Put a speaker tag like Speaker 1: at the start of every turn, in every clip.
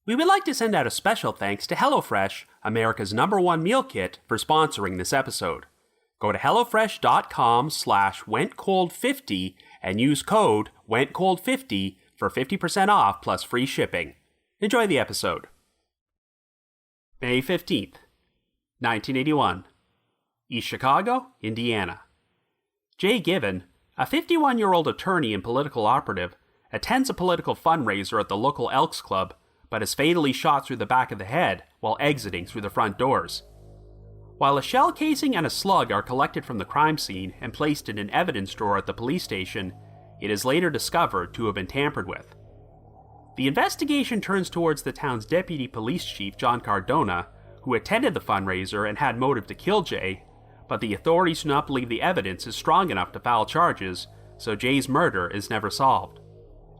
Speaker 1: We would like to send out a special thanks to HelloFresh, America's #1 meal kit, for sponsoring this episode. Go to hellofresh.com/wentcold50 and use code WENTCOLD50 for 50% off plus free shipping. Enjoy the episode. May 15th, 1981. East Chicago, Indiana. Jay Given, a 51-year-old attorney and political operative, attends a political fundraiser at the local Elks Club, but is fatally shot through the back of the head while exiting through the front doors. While a shell casing and a slug are collected from the crime scene and placed in an evidence drawer at the police station, it is later discovered to have been tampered with. The investigation turns towards the town's deputy police chief, John Cardona, who attended the fundraiser and had motive to kill Jay, but the authorities do not believe the evidence is strong enough to file charges, so Jay's murder is never solved.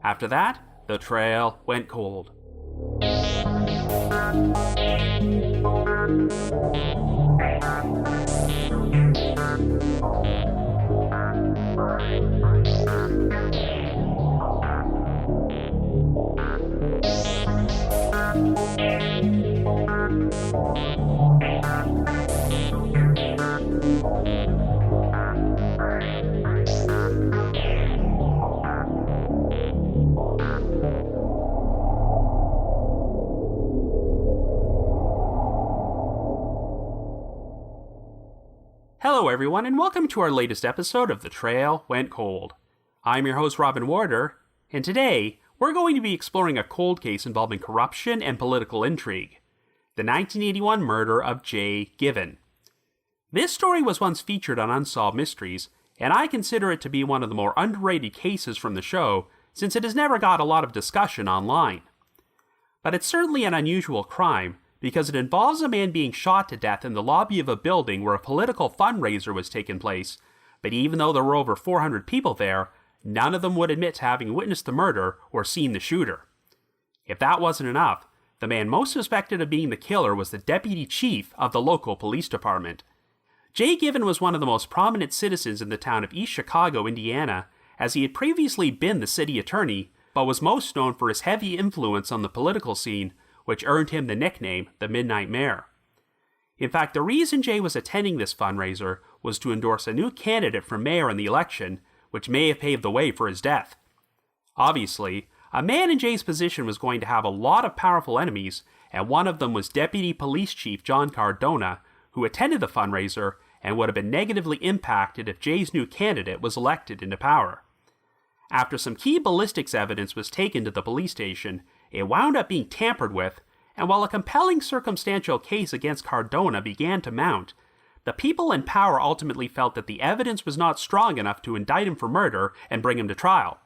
Speaker 1: After that, the trail went cold. Hello everyone, and welcome to our latest episode of The Trail Went Cold. I'm your host Robin Warder, and today we're going to be exploring a cold case involving corruption and political intrigue, the 1981 murder of Jay Given. This story was once featured on Unsolved Mysteries, and I consider it to be one of the more underrated cases from the show since it has never got a lot of discussion online. But it's certainly an unusual crime, because it involves a man being shot to death in the lobby of a building where a political fundraiser was taking place, but even though there were over 400 people there, none of them would admit to having witnessed the murder or seen the shooter. If that wasn't enough, the man most suspected of being the killer was the deputy chief of the local police department. Jay Given was one of the most prominent citizens in the town of East Chicago, Indiana, as he had previously been the city attorney, but was most known for his heavy influence on the political scene, which earned him the nickname the Midnight Mayor. In fact, the reason Jay was attending this fundraiser was to endorse a new candidate for mayor in the election, which may have paved the way for his death. Obviously, a man in Jay's position was going to have a lot of powerful enemies, and one of them was Deputy Police Chief John Cardona, who attended the fundraiser and would have been negatively impacted if Jay's new candidate was elected into power. After some key ballistics evidence was taken to the police station, it wound up being tampered with, and while a compelling circumstantial case against Cardona began to mount, the people in power ultimately felt that the evidence was not strong enough to indict him for murder and bring him to trial.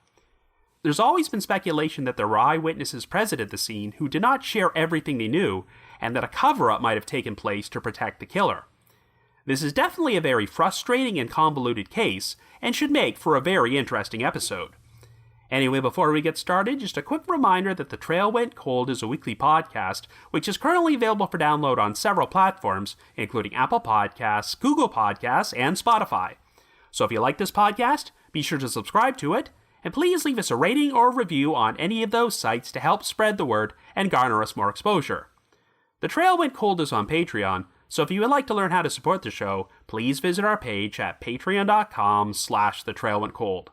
Speaker 1: There's always been speculation that there were eyewitnesses present at the scene who did not share everything they knew, and that a cover-up might have taken place to protect the killer. This is definitely a very frustrating and convoluted case, and should make for a very interesting episode. Anyway, before we get started, just a quick reminder that The Trail Went Cold is a weekly podcast, which is currently available for download on several platforms, including Apple Podcasts, Google Podcasts, and Spotify. So if you like this podcast, be sure to subscribe to it, and please leave us a rating or a review on any of those sites to help spread the word and garner us more exposure. The Trail Went Cold is on Patreon, so if you would like to learn how to support the show, please visit our page at patreon.com/thetrailwentcold.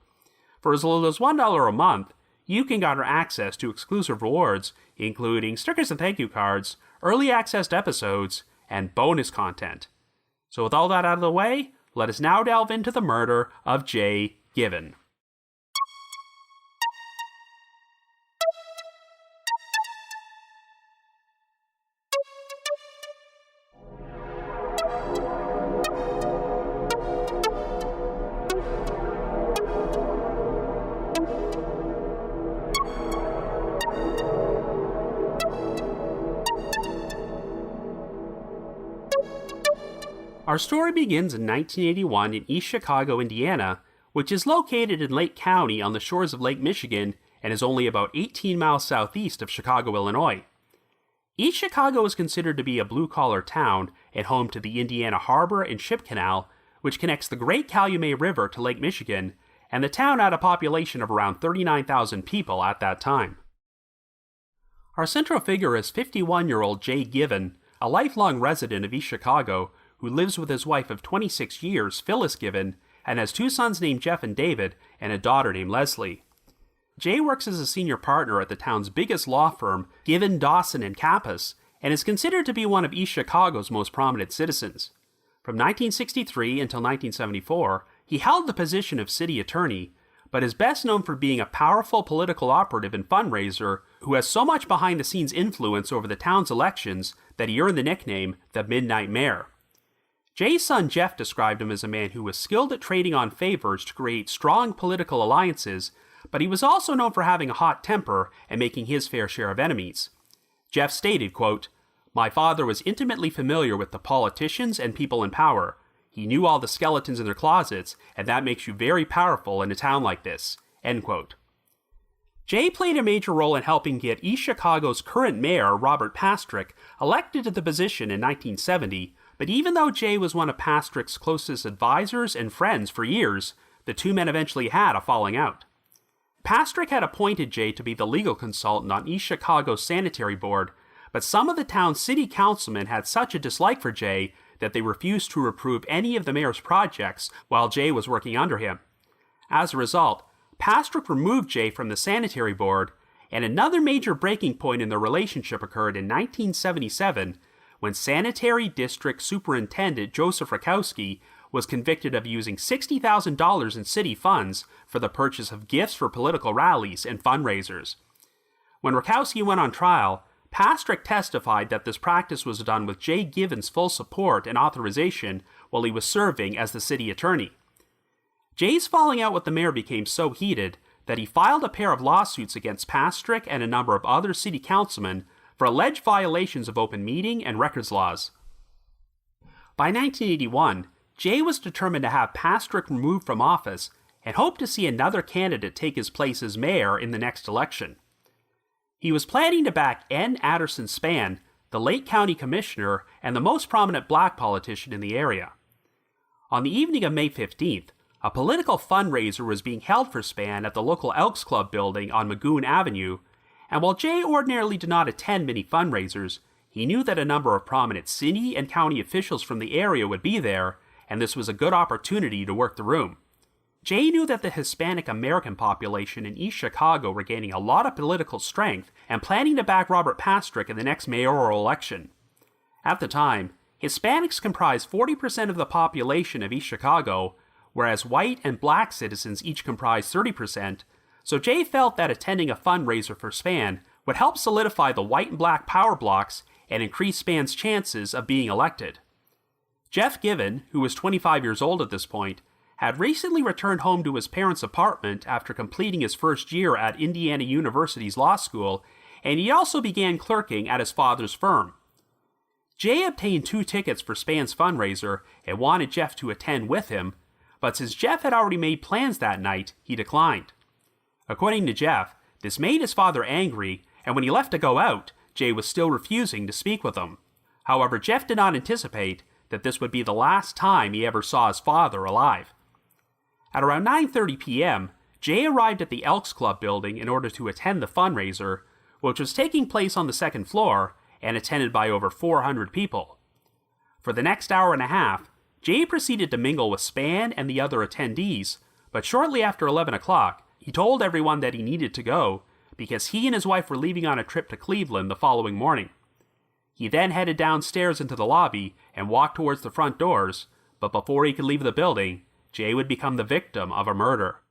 Speaker 1: For as little as $1 a month, you can garner access to exclusive rewards, including stickers and thank you cards, early access to episodes, and bonus content. So with all that out of the way, let us now delve into the murder of Jay Given. Our story begins in 1981 in East Chicago, Indiana, which is located in Lake County on the shores of Lake Michigan and is only about 18 miles southeast of Chicago, Illinois. East Chicago is considered to be a blue-collar town and home to the Indiana Harbor and Ship Canal, which connects the Great Calumet River to Lake Michigan, and the town had a population of around 39,000 people at that time. Our central figure is 51-year-old Jay Given, a lifelong resident of East Chicago who lives with his wife of 26 years, Phyllis Given, and has two sons named Jeff and David, and a daughter named Leslie. Jay works as a senior partner at the town's biggest law firm, Given, Dawson and Kappas, and is considered to be one of East Chicago's most prominent citizens. From 1963 until 1974, he held the position of city attorney, but is best known for being a powerful political operative and fundraiser who has so much behind-the-scenes influence over the town's elections that he earned the nickname the Midnight Mayor. Jay's son Jeff described him as a man who was skilled at trading on favors to create strong political alliances, but he was also known for having a hot temper and making his fair share of enemies. Jeff stated, quote, "My father was intimately familiar with the politicians and people in power. He knew all the skeletons in their closets, and that makes you very powerful in a town like this." End quote. Jay played a major role in helping get East Chicago's current mayor, Robert Pastrick, elected to the position in 1970, but even though Jay was one of Pastrick's closest advisors and friends for years, the two men eventually had a falling out. Pastrick had appointed Jay to be the legal consultant on East Chicago's sanitary board, but some of the town's city councilmen had such a dislike for Jay that they refused to approve any of the mayor's projects while Jay was working under him. As a result, Pastrick removed Jay from the sanitary board, and another major breaking point in their relationship occurred in 1977 when Sanitary District Superintendent Joseph Rakowski was convicted of using $60,000 in city funds for the purchase of gifts for political rallies and fundraisers. When Rakowski went on trial, Pastrick testified that this practice was done with Jay Given's full support and authorization while he was serving as the city attorney. Jay's falling out with the mayor became so heated that he filed a pair of lawsuits against Pastrick and a number of other city councilmen for alleged violations of open meeting and records laws. By 1981, Jay was determined to have Pastrick removed from office and hoped to see another candidate take his place as mayor in the next election. He was planning to back N. Adderson Spann, the Lake County Commissioner and the most prominent black politician in the area. On the evening of May 15th, a political fundraiser was being held for Spann at the local Elks Club building on Magoon Avenue, and while Jay ordinarily did not attend many fundraisers, he knew that a number of prominent city and county officials from the area would be there, and this was a good opportunity to work the room. Jay knew that the Hispanic American population in East Chicago were gaining a lot of political strength and planning to back Robert Pastrick in the next mayoral election. At the time, Hispanics comprised 40% of the population of East Chicago, whereas white and black citizens each comprised 30%, so Jay felt that attending a fundraiser for Spann would help solidify the white and black power blocks and increase Spann's chances of being elected. Jeff Given, who was 25 years old at this point, had recently returned home to his parents' apartment after completing his first year at Indiana University's law school, and he also began clerking at his father's firm. Jay obtained 2 tickets for Spann's fundraiser and wanted Jeff to attend with him, but since Jeff had already made plans that night, he declined. According to Jeff, this made his father angry, and when he left to go out, Jay was still refusing to speak with him. However, Jeff did not anticipate that this would be the last time he ever saw his father alive. At around 9:30 p.m., Jay arrived at the Elks Club building in order to attend the fundraiser, which was taking place on the second floor and attended by over 400 people. For the next hour and a half, Jay proceeded to mingle with Spann and the other attendees, but shortly after 11 o'clock, he told everyone that he needed to go because he and his wife were leaving on a trip to Cleveland the following morning. He then headed downstairs into the lobby and walked towards the front doors, but before he could leave the building, Jay would become the victim of a murder.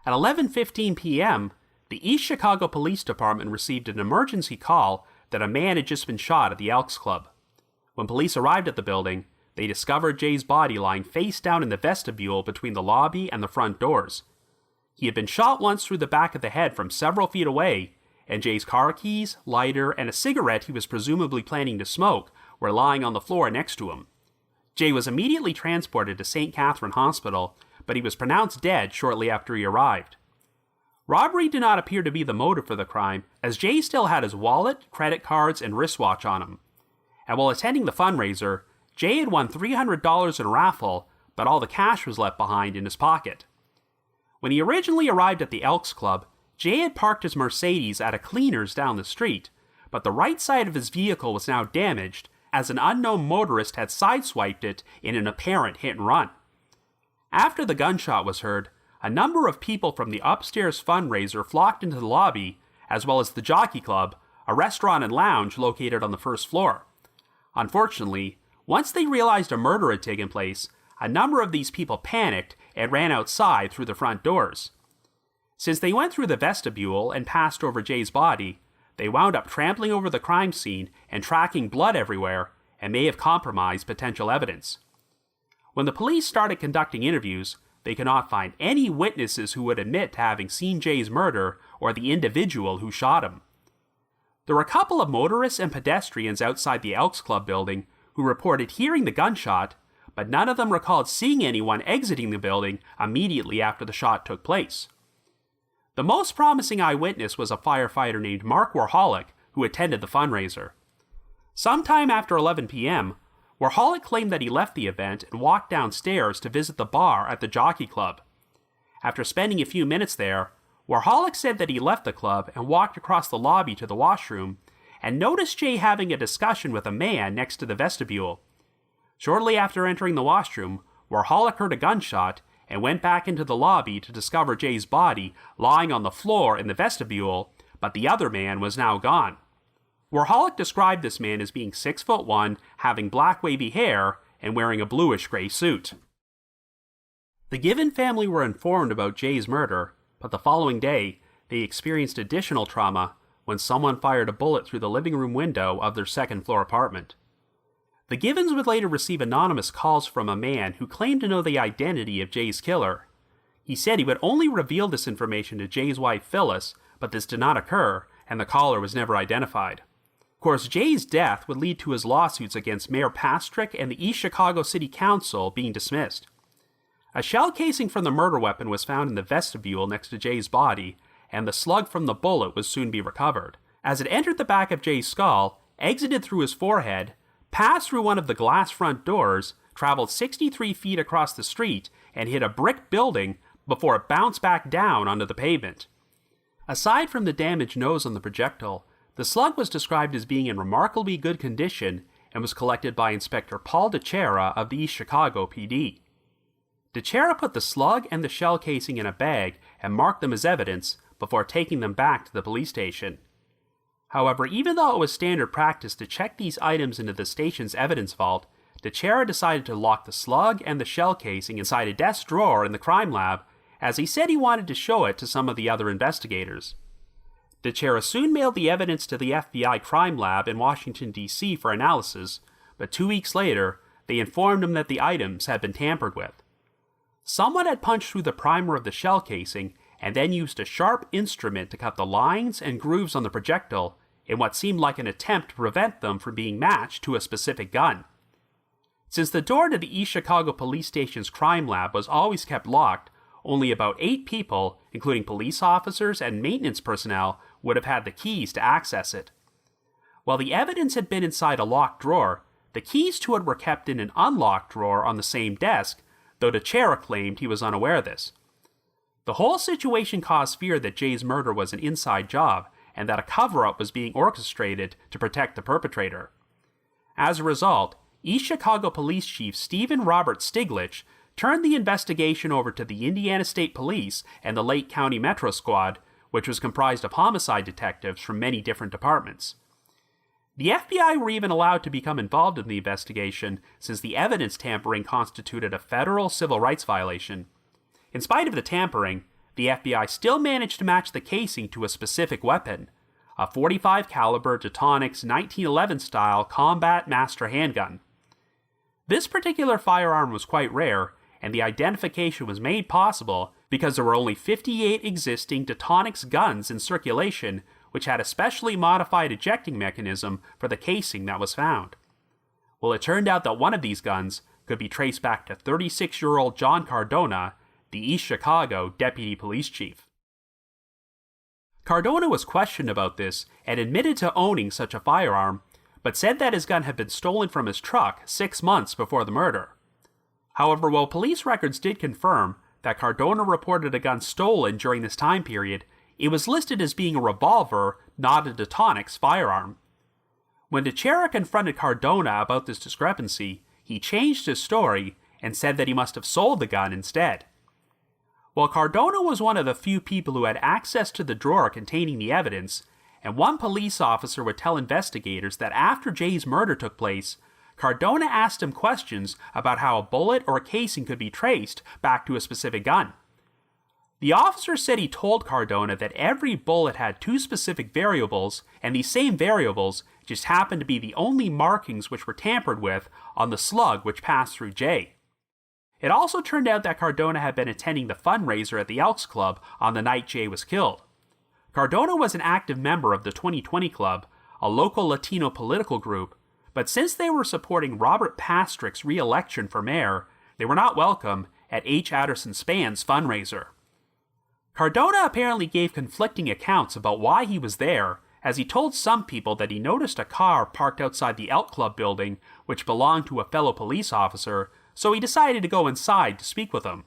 Speaker 1: At 11:15 p.m., the East Chicago Police Department received an emergency call that a man had just been shot at the Elks Club. When police arrived at the building, they discovered Jay's body lying face down in the vestibule between the lobby and the front doors. He had been shot once through the back of the head from several feet away, and Jay's car keys, lighter, and a cigarette he was presumably planning to smoke were lying on the floor next to him. Jay was immediately transported to St. Catherine Hospital, but he was pronounced dead shortly after he arrived. Robbery did not appear to be the motive for the crime, as Jay still had his wallet, credit cards, and wristwatch on him. And while attending the fundraiser, Jay had won $300 in a raffle, but all the cash was left behind in his pocket. When he originally arrived at the Elks Club, Jay had parked his Mercedes at a cleaner's down the street, but the right side of his vehicle was now damaged as an unknown motorist had sideswiped it in an apparent hit-and-run. After the gunshot was heard, a number of people from the upstairs fundraiser flocked into the lobby, as well as the Jockey Club, a restaurant and lounge located on the first floor. Unfortunately, once they realized a murder had taken place, a number of these people panicked and ran outside through the front doors. Since they went through the vestibule and passed over Jay's body, they wound up trampling over the crime scene and tracking blood everywhere, and may have compromised potential evidence. When the police started conducting interviews, they could not find any witnesses who would admit to having seen Jay's murder or the individual who shot him. There were a couple of motorists and pedestrians outside the Elks Club building who reported hearing the gunshot, but none of them recalled seeing anyone exiting the building immediately after the shot took place. The most promising eyewitness was a firefighter named Mark Warholic, who attended the fundraiser. Sometime after 11 p.m., Warholic claimed that he left the event and walked downstairs to visit the bar at the Jockey Club. After spending a few minutes there, Warholic said that he left the club and walked across the lobby to the washroom and noticed Jay having a discussion with a man next to the vestibule. Shortly after entering the washroom, Warholic heard a gunshot and went back into the lobby to discover Jay's body lying on the floor in the vestibule, but the other man was now gone. Warholic described this man as being 6'1", having black wavy hair, and wearing a bluish-gray suit. The Given family were informed about Jay's murder, but the following day, they experienced additional trauma when someone fired a bullet through the living room window of their second-floor apartment. The Givens would later receive anonymous calls from a man who claimed to know the identity of Jay's killer. He said he would only reveal this information to Jay's wife Phyllis, but this did not occur, and the caller was never identified. Of course, Jay's death would lead to his lawsuits against Mayor Pastrick and the East Chicago City Council being dismissed. A shell casing from the murder weapon was found in the vestibule next to Jay's body, and the slug from the bullet would soon be recovered. As it entered the back of Jay's skull, exited through his forehead, passed through one of the glass front doors, traveled 63 feet across the street, and hit a brick building before it bounced back down onto the pavement. Aside from the damaged nose on the projectile, the slug was described as being in remarkably good condition and was collected by Inspector Paul DeCera of the East Chicago PD. DeCera put the slug and the shell casing in a bag and marked them as evidence before taking them back to the police station. However, even though it was standard practice to check these items into the station's evidence vault, DeCera decided to lock the slug and the shell casing inside a desk drawer in the crime lab, as he said he wanted to show it to some of the other investigators. DeCera soon mailed the evidence to the FBI crime lab in Washington, D.C. for analysis, but 2 weeks later, they informed him that the items had been tampered with. Someone had punched through the primer of the shell casing and then used a sharp instrument to cut the lines and grooves on the projectile in what seemed like an attempt to prevent them from being matched to a specific gun. Since the door to the East Chicago Police Station's crime lab was always kept locked, only about 8 people, including police officers and maintenance personnel, would have had the keys to access it. While the evidence had been inside a locked drawer, the keys to it were kept in an unlocked drawer on the same desk, though DeCera claimed he was unaware of this. The whole situation caused fear that Jay's murder was an inside job, and that a cover-up was being orchestrated to protect the perpetrator. As a result, East Chicago Police Chief Stephen Robert Stiglich turned the investigation over to the Indiana State Police and the Lake County Metro Squad, which was comprised of homicide detectives from many different departments. The FBI were even allowed to become involved in the investigation, since the evidence tampering constituted a federal civil rights violation. In spite of the tampering, the FBI still managed to match the casing to a specific weapon, a .45 caliber Detonix 1911 style Combat Master handgun. This particular firearm was quite rare, and the identification was made possible because there were only 58 existing Detonix guns in circulation, which had a specially modified ejecting mechanism for the casing that was found. Well, it turned out that one of these guns could be traced back to 36-year-old John Cardona, the East Chicago Deputy Police Chief. Cardona was questioned about this and admitted to owning such a firearm, but said that his gun had been stolen from his truck 6 months before the murder. However, while police records did confirm that Cardona reported a gun stolen during this time period, it was listed as being a revolver, not a Detonics firearm. When Teixeira confronted Cardona about this discrepancy, he changed his story and said that he must have sold the gun instead. While Cardona was one of the few people who had access to the drawer containing the evidence, and one police officer would tell investigators that after Jay's murder took place, Cardona asked him questions about how a bullet or a casing could be traced back to a specific gun. The officer said he told Cardona that every bullet had two specific variables, and these same variables just happened to be the only markings which were tampered with on the slug which passed through Jay. It also turned out that Cardona had been attending the fundraiser at the Elks Club on the night Jay was killed. Cardona was an active member of the 2020 Club, a local Latino political group, but since they were supporting Robert Pastrick's re-election for mayor, they were not welcome at H. Addison Span's fundraiser. Cardona apparently gave conflicting accounts about why he was there, as he told some people that he noticed a car parked outside the Elk Club building which belonged to a fellow police officer, so he decided to go inside to speak with him.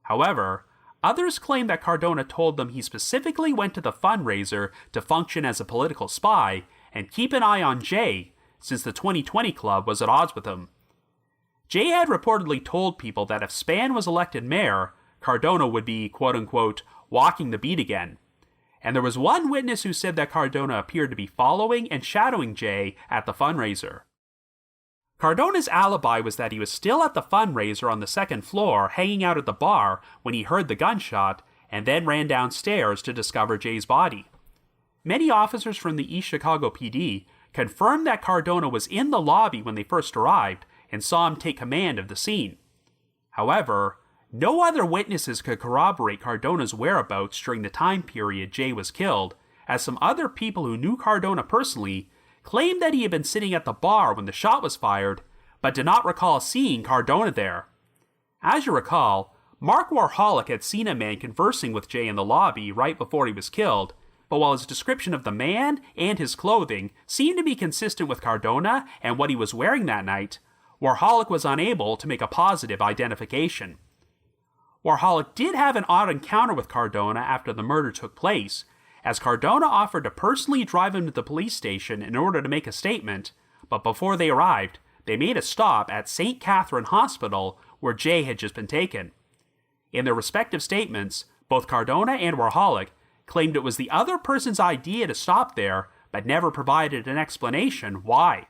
Speaker 1: However, others claim that Cardona told them he specifically went to the fundraiser to function as a political spy and keep an eye on Jay, since the 2020 Club was at odds with him. Jay had reportedly told people that if Span was elected mayor, Cardona would be, quote-unquote, walking the beat again. And there was one witness who said that Cardona appeared to be following and shadowing Jay at the fundraiser. Cardona's alibi was that he was still at the fundraiser on the second floor, hanging out at the bar, when he heard the gunshot, and then ran downstairs to discover Jay's body. Many officers from the East Chicago PD confirmed that Cardona was in the lobby when they first arrived and saw him take command of the scene. However, no other witnesses could corroborate Cardona's whereabouts during the time period Jay was killed, as some other people who knew Cardona personally claimed that he had been sitting at the bar when the shot was fired, but did not recall seeing Cardona there. As you recall, Mark Warholic had seen a man conversing with Jay in the lobby right before he was killed, but while his description of the man and his clothing seemed to be consistent with Cardona and what he was wearing that night, Warholic was unable to make a positive identification. Warholic did have an odd encounter with Cardona after the murder took place, as Cardona offered to personally drive him to the police station in order to make a statement, but before they arrived, they made a stop at St. Catherine Hospital where Jay had just been taken. In their respective statements, both Cardona and Warholic claimed it was the other person's idea to stop there, but never provided an explanation why.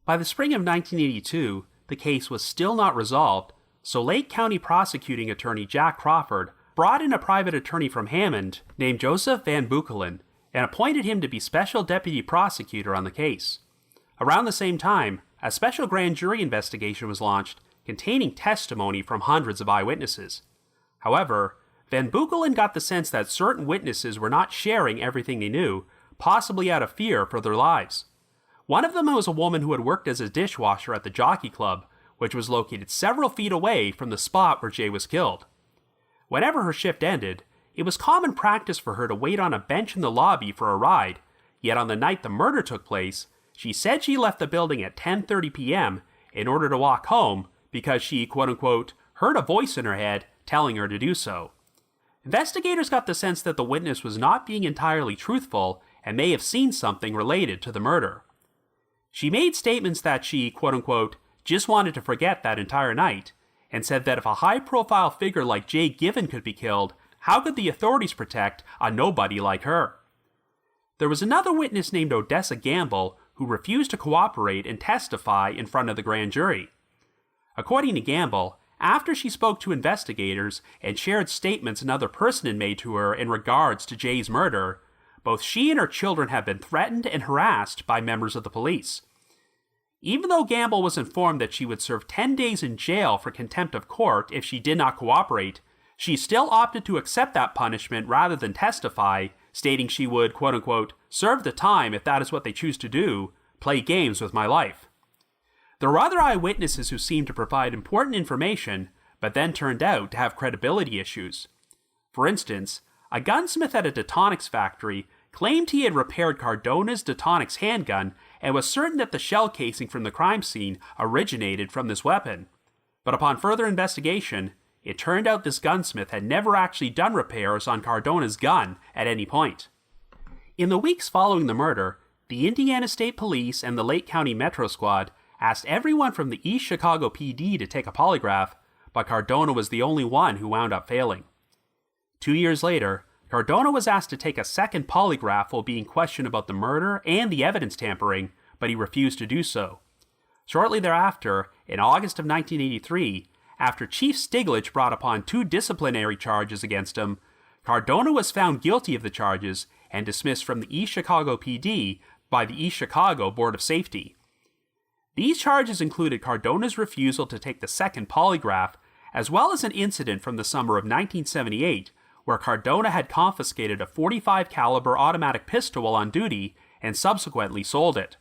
Speaker 1: By the spring of 1982, the case was still not resolved, so Lake County prosecuting attorney Jack Crawford brought in a private attorney from Hammond named Joseph Van Buchelen and appointed him to be special deputy prosecutor on the case. Around the same time, a special grand jury investigation was launched containing testimony from hundreds of eyewitnesses. However, Van Buchelen got the sense that certain witnesses were not sharing everything they knew, possibly out of fear for their lives. One of them was a woman who had worked as a dishwasher at the Jockey Club, which was located several feet away from the spot where Jay was killed. Whenever her shift ended, it was common practice for her to wait on a bench in the lobby for a ride, yet on the night the murder took place, she said she left the building at 10:30 p.m. in order to walk home because she, quote-unquote, heard a voice in her head telling her to do so. Investigators got the sense that the witness was not being entirely truthful and may have seen something related to the murder. She made statements that she, quote-unquote, just wanted to forget that entire night, and said that if a high-profile figure like Jay Given could be killed, how could the authorities protect a nobody like her? There was another witness named Odessa Gamble who refused to cooperate and testify in front of the grand jury. According to Gamble, after she spoke to investigators and shared statements another person had made to her in regards to Jay's murder, both she and her children had been threatened and harassed by members of the police. Even though Gamble was informed that she would serve 10 days in jail for contempt of court if she did not cooperate, she still opted to accept that punishment rather than testify, stating she would, quote-unquote, serve the time if that is what they choose to do, play games with my life. There were other eyewitnesses who seemed to provide important information, but then turned out to have credibility issues. For instance, a gunsmith at a Detonics factory claimed he had repaired Cardona's Detonics handgun and was certain that the shell casing from the crime scene originated from this weapon. But upon further investigation, it turned out this gunsmith had never actually done repairs on Cardona's gun at any point. In the weeks following the murder, the Indiana State Police and the Lake County Metro Squad asked everyone from the East Chicago PD to take a polygraph, but Cardona was the only one who wound up failing. 2 years later, Cardona was asked to take a second polygraph while being questioned about the murder and the evidence tampering, but he refused to do so. Shortly thereafter, in August of 1983, after Chief Stiglich brought upon 2 disciplinary charges against him, Cardona was found guilty of the charges and dismissed from the East Chicago PD by the East Chicago Board of Safety. These charges included Cardona's refusal to take the second polygraph, as well as an incident from the summer of 1978 where Cardona had confiscated a .45 caliber automatic pistol while on duty and subsequently sold it.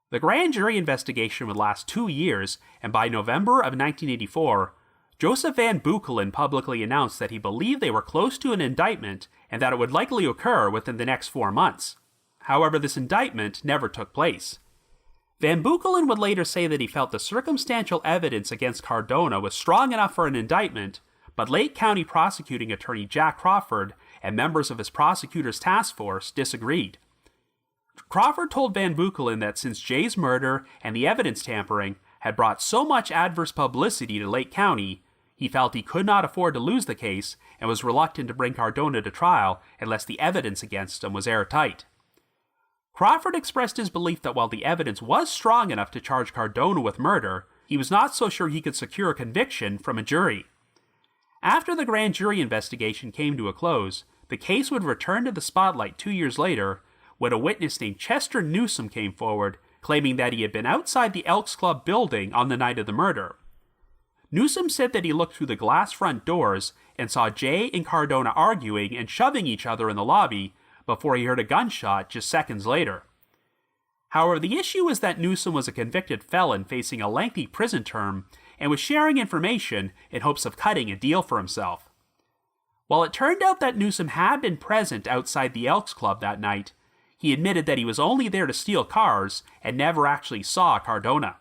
Speaker 1: The grand jury investigation would last 2 years, and by November of 1984, Joseph Van Buchelen publicly announced that he believed they were close to an indictment and that it would likely occur within the next 4 months. However, this indictment never took place. Van Buchelen would later say that he felt the circumstantial evidence against Cardona was strong enough for an indictment, but Lake County prosecuting attorney Jack Crawford and members of his prosecutor's task force disagreed. Crawford told Van Buchelen that since Jay's murder and the evidence tampering had brought so much adverse publicity to Lake County, he felt he could not afford to lose the case and was reluctant to bring Cardona to trial unless the evidence against him was airtight. Crawford expressed his belief that while the evidence was strong enough to charge Cardona with murder, he was not so sure he could secure a conviction from a jury. After the grand jury investigation came to a close, the case would return to the spotlight 2 years later when a witness named Chester Newsom came forward, claiming that he had been outside the Elks Club building on the night of the murder. Newsom said that he looked through the glass front doors and saw Jay and Cardona arguing and shoving each other in the lobby before he heard a gunshot just seconds later. However, the issue was that Newsom was a convicted felon facing a lengthy prison term and was sharing information in hopes of cutting a deal for himself. While it turned out that Newsom had been present outside the Elks Club that night, he admitted that he was only there to steal cars and never actually saw Cardona.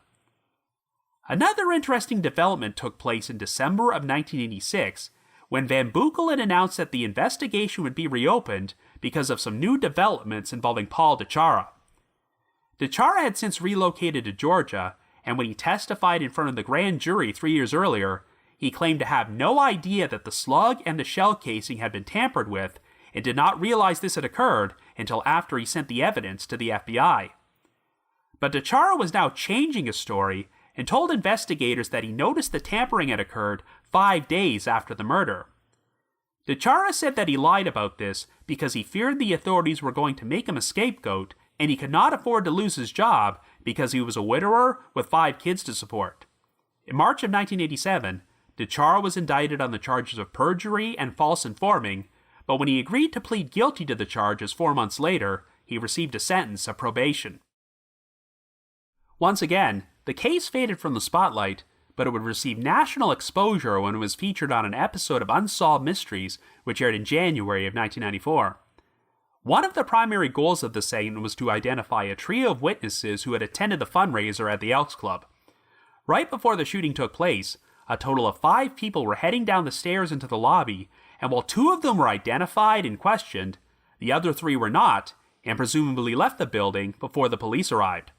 Speaker 1: Another interesting development took place in December of 1986 when Van Buchelen announced that the investigation would be reopened because of some new developments involving Paul DeChara. DeChara had since relocated to Georgia, and when he testified in front of the grand jury 3 years earlier, he claimed to have no idea that the slug and the shell casing had been tampered with and did not realize this had occurred until after he sent the evidence to the FBI. But DeChara was now changing his story and told investigators that he noticed the tampering had occurred 5 days after the murder. DeChara said that he lied about this because he feared the authorities were going to make him a scapegoat and he could not afford to lose his job because he was a widower with 5 kids to support. In March of 1987, DeChara was indicted on the charges of perjury and false informing, but when he agreed to plead guilty to the charges 4 months later, he received a sentence of probation. Once again, the case faded from the spotlight, but it would receive national exposure when it was featured on an episode of Unsolved Mysteries, which aired in January of 1994. One of the primary goals of the segment was to identify a trio of witnesses who had attended the fundraiser at the Elks Club. Right before the shooting took place, a total of 5 people were heading down the stairs into the lobby, and while 2 of them were identified and questioned, the other 3 were not, and presumably left the building before the police arrived.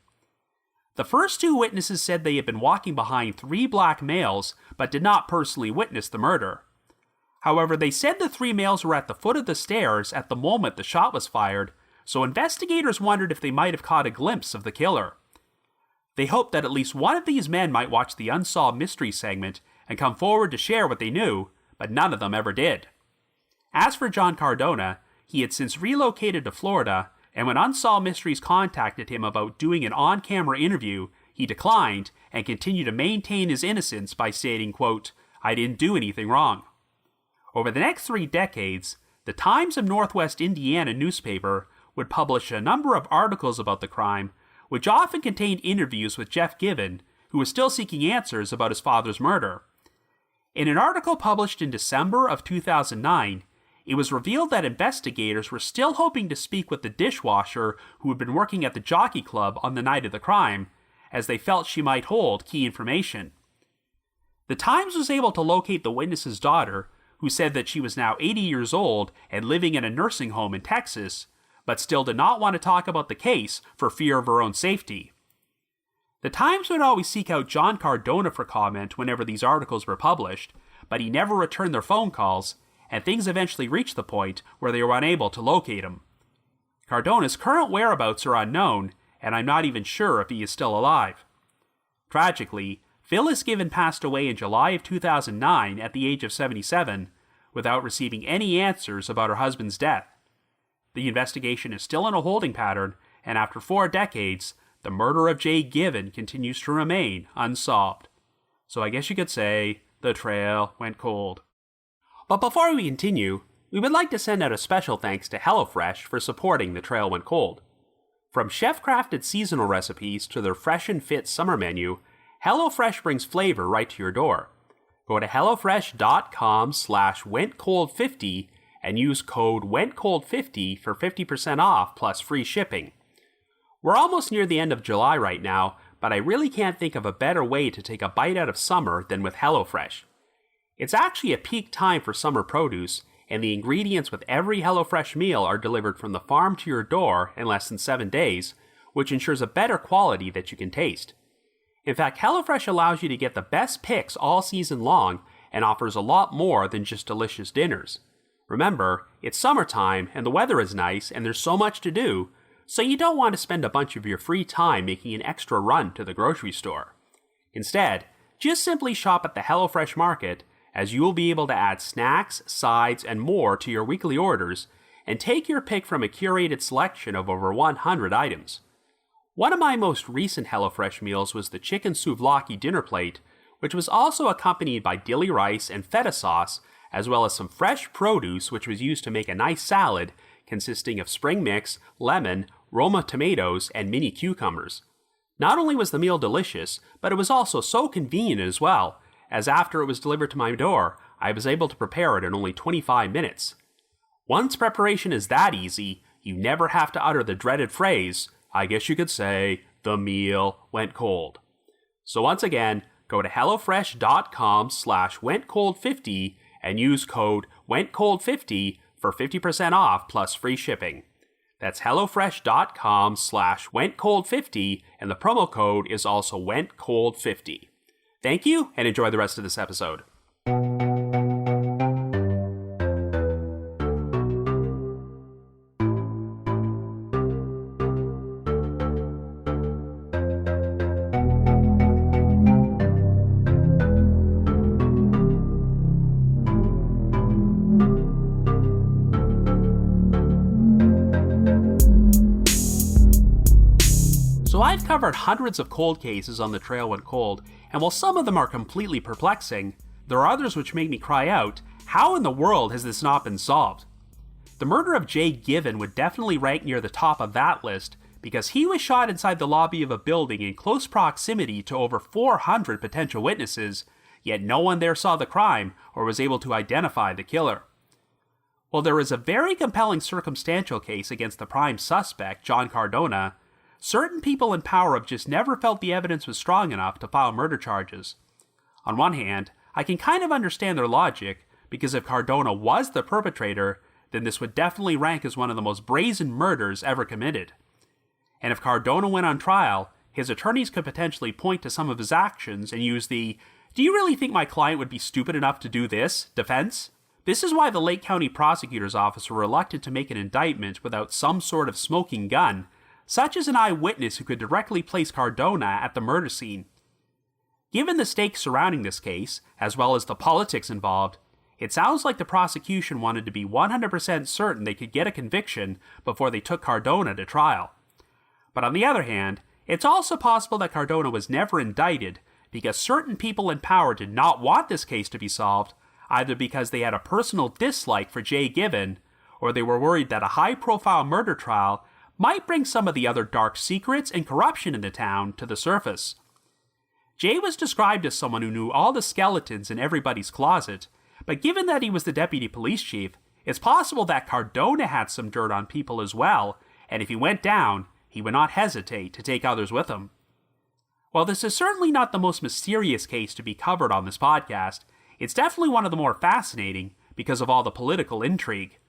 Speaker 1: The first 2 witnesses said they had been walking behind 3 black males, but did not personally witness the murder. However, they said the 3 males were at the foot of the stairs at the moment the shot was fired, so investigators wondered if they might have caught a glimpse of the killer. They hoped that at least one of these men might watch the Unsolved Mysteries segment and come forward to share what they knew, but none of them ever did. As for John Cardona, he had since relocated to Florida, and when Unsolved Mysteries contacted him about doing an on-camera interview, he declined and continued to maintain his innocence by stating, quote, "I didn't do anything wrong." Over the next 3 decades, the Times of Northwest Indiana newspaper would publish a number of articles about the crime, which often contained interviews with Jeff Given, who was still seeking answers about his father's murder. In an article published in December of 2009, it was revealed that investigators were still hoping to speak with the dishwasher who had been working at the Jockey Club on the night of the crime, as they felt she might hold key information. The Times was able to locate the witness's daughter, who said that she was now 80 years old and living in a nursing home in Texas, but still did not want to talk about the case for fear of her own safety. The Times would always seek out John Cardona for comment whenever these articles were published, but he never returned their phone calls, and things eventually reached the point where they were unable to locate him. Cardona's current whereabouts are unknown, and I'm not even sure if he is still alive. Tragically, Phyllis Given passed away in July of 2009 at the age of 77, without receiving any answers about her husband's death. The investigation is still in a holding pattern, and after 4 decades, the murder of Jay Given continues to remain unsolved. So I guess you could say, the trail went cold. But before we continue, we would like to send out a special thanks to HelloFresh for supporting The Trail Went Cold. From chef-crafted seasonal recipes to their fresh and fit summer menu, HelloFresh brings flavor right to your door. Go to hellofresh.com/wentcold50 and use code WENTCOLD50 for 50% off plus free shipping. We're almost near the end of July right now, but I really can't think of a better way to take a bite out of summer than with HelloFresh. It's actually a peak time for summer produce, and the ingredients with every HelloFresh meal are delivered from the farm to your door in less than 7 days, which ensures a better quality that you can taste. In fact, HelloFresh allows you to get the best picks all season long and offers a lot more than just delicious dinners. Remember, it's summertime and the weather is nice and there's so much to do, so you don't want to spend a bunch of your free time making an extra run to the grocery store. Instead, just simply shop at the HelloFresh Market, as you will be able to add snacks, sides, and more to your weekly orders, and take your pick from a curated selection of over 100 items. One of my most recent HelloFresh meals was the chicken souvlaki dinner plate, which was also accompanied by dilly rice and feta sauce, as well as some fresh produce which was used to make a nice salad consisting of spring mix, lemon, Roma tomatoes, and mini cucumbers. Not only was the meal delicious, but it was also so convenient as well, as after it was delivered to my door, I was able to prepare it in only 25 minutes. Once preparation is that easy, you never have to utter the dreaded phrase, I guess you could say, the meal went cold. So once again, go to hellofresh.com/wentcold50 and use code WENTCOLD50 for 50% off plus free shipping. That's hellofresh.com/wentcold50 and the promo code is also WENTCOLD50. Thank you, and enjoy the rest of this episode. So I've covered hundreds of cold cases on The Trail Went Cold, and while some of them are completely perplexing, there are others which make me cry out, how in the world has this not been solved? The murder of Jay Given would definitely rank near the top of that list, because he was shot inside the lobby of a building in close proximity to over 400 potential witnesses, yet no one there saw the crime or was able to identify the killer. While there is a very compelling circumstantial case against the prime suspect, John Cardona, certain people in power have just never felt the evidence was strong enough to file murder charges. On one hand, I can kind of understand their logic, because if Cardona was the perpetrator, then this would definitely rank as one of the most brazen murders ever committed. And if Cardona went on trial, his attorneys could potentially point to some of his actions and use the, "Do you really think my client would be stupid enough to do this?" defense. This is why the Lake County Prosecutor's Office were reluctant to make an indictment without some sort of smoking gun, such as an eyewitness who could directly place Cardona at the murder scene. Given the stakes surrounding this case, as well as the politics involved, it sounds like the prosecution wanted to be 100% certain they could get a conviction before they took Cardona to trial. But on the other hand, it's also possible that Cardona was never indicted because certain people in power did not want this case to be solved, either because they had a personal dislike for Jay Given, or they were worried that a high-profile murder trial might bring some of the other dark secrets and corruption in the town to the surface. Jay was described as someone who knew all the skeletons in everybody's closet, but given that he was the deputy police chief, it's possible that Cardona had some dirt on people as well, and if he went down, he would not hesitate to take others with him. While this is certainly not the most mysterious case to be covered on this podcast, it's definitely one of the more fascinating because of all the political intrigue.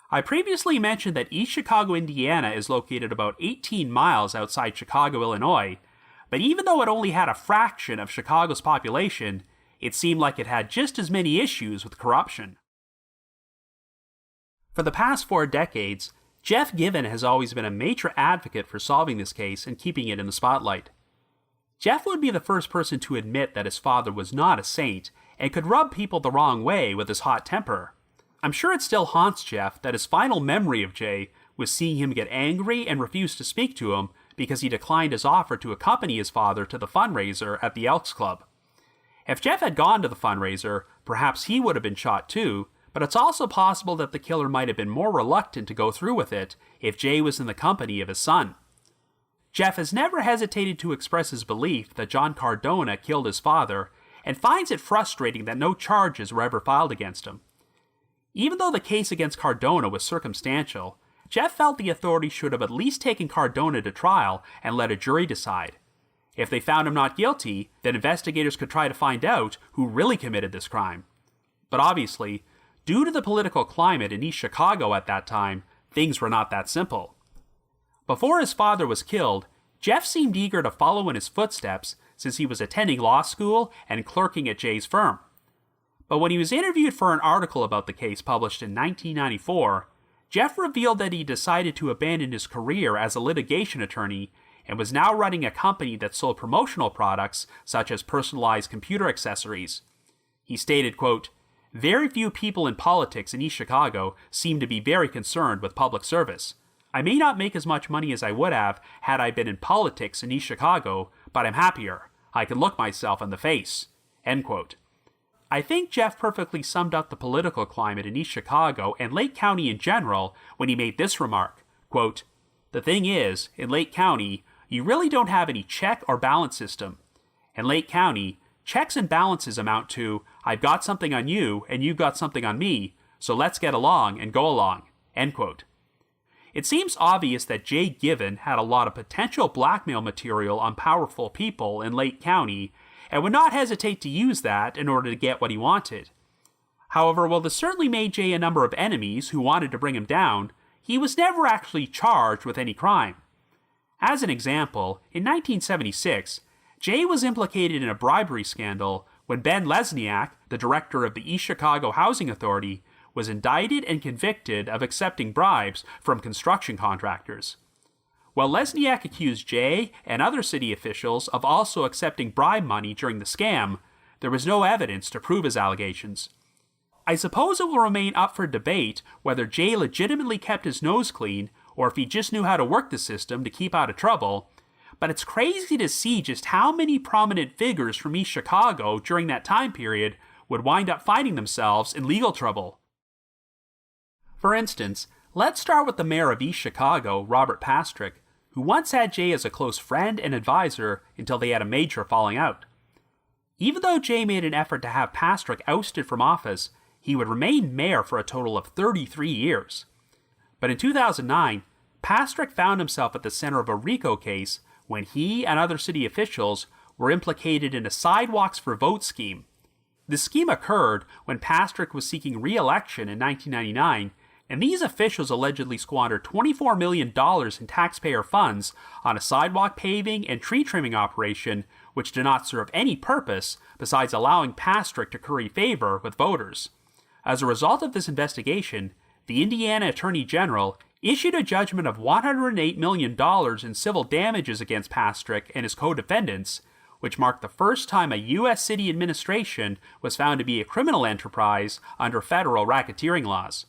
Speaker 1: I previously mentioned that East Chicago, Indiana is located about 18 miles outside Chicago, Illinois, but even though it only had a fraction of Chicago's population, it seemed like it had just as many issues with corruption. For the past 4 decades, Jeff Given has always been a major advocate for solving this case and keeping it in the spotlight. Jeff would be the first person to admit that his father was not a saint and could rub people the wrong way with his hot temper. I'm sure it still haunts Jeff that his final memory of Jay was seeing him get angry and refuse to speak to him because he declined his offer to accompany his father to the fundraiser at the Elks Club. If Jeff had gone to the fundraiser, perhaps he would have been shot too, but it's also possible that the killer might have been more reluctant to go through with it if Jay was in the company of his son. Jeff has never hesitated to express his belief that John Cardona killed his father and finds it frustrating that no charges were ever filed against him. Even though the case against Cardona was circumstantial, Jeff felt the authorities should have at least taken Cardona to trial and let a jury decide. If they found him not guilty, then investigators could try to find out who really committed this crime. But obviously, due to the political climate in East Chicago at that time, things were not that simple. Before his father was killed, Jeff seemed eager to follow in his footsteps since he was attending law school and clerking at Jay's firm. But when he was interviewed for an article about the case published in 1994, Jeff revealed that he decided to abandon his career as a litigation attorney and was now running a company that sold promotional products such as personalized computer accessories. He stated, quote, "Very few people in politics in East Chicago seem to be very concerned with public service. I may not make as much money as I would have had I been in politics in East Chicago, but I'm happier. I can look myself in the face." End quote. I think Jeff perfectly summed up the political climate in East Chicago and Lake County in general when he made this remark, quote, "The thing is, in Lake County, you really don't have any check or balance system. In Lake County, checks and balances amount to, I've got something on you and you've got something on me, so let's get along and go along." End quote. It seems obvious that Jay Given had a lot of potential blackmail material on powerful people in Lake County and would not hesitate to use that in order to get what he wanted. However, while this certainly made Jay a number of enemies who wanted to bring him down, he was never actually charged with any crime. As an example, in 1976, Jay was implicated in a bribery scandal when Ben Lesniak, the director of the East Chicago Housing Authority, was indicted and convicted of accepting bribes from construction contractors. While Lesniak accused Jay and other city officials of also accepting bribe money during the scam, there was no evidence to prove his allegations. I suppose it will remain up for debate whether Jay legitimately kept his nose clean or if he just knew how to work the system to keep out of trouble, but it's crazy to see just how many prominent figures from East Chicago during that time period would wind up finding themselves in legal trouble. For instance, let's start with the mayor of East Chicago, Robert Pastrick, who once had Jay as a close friend and advisor until they had a major falling out. Even though Jay made an effort to have Pastrick ousted from office, he would remain mayor for a total of 33 years. But in 2009, Pastrick found himself at the center of a RICO case when he and other city officials were implicated in a sidewalks for votes scheme. This scheme occurred when Pastrick was seeking re-election in 1999, and these officials allegedly squandered $24 million in taxpayer funds on a sidewalk paving and tree trimming operation which did not serve any purpose besides allowing Pastrick to curry favor with voters. As a result of this investigation, the Indiana Attorney General issued a judgment of $108 million in civil damages against Pastrick and his co-defendants, which marked the first time a U.S. city administration was found to be a criminal enterprise under federal racketeering laws.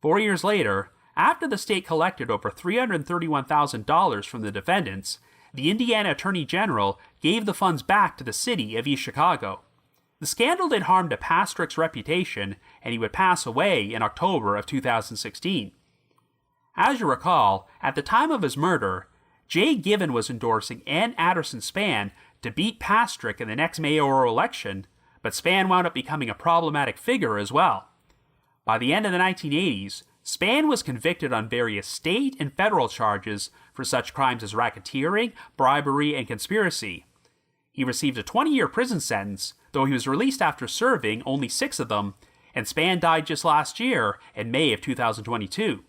Speaker 1: 4 years later, after the state collected over $331,000 from the defendants, the Indiana Attorney General gave the funds back to the city of East Chicago. The scandal did harm to Pastrick's reputation, and he would pass away in October of 2016. As you recall, at the time of his murder, Jay Given was endorsing Ann Anderson Spann to beat Pastrick in the next mayoral election, but Spann wound up becoming a problematic figure as well. By the end of the 1980s, Spann was convicted on various state and federal charges for such crimes as racketeering, bribery, and conspiracy. He received a 20-year prison sentence, though he was released after serving only 6 of them, and Spann died just last year in May of 2022.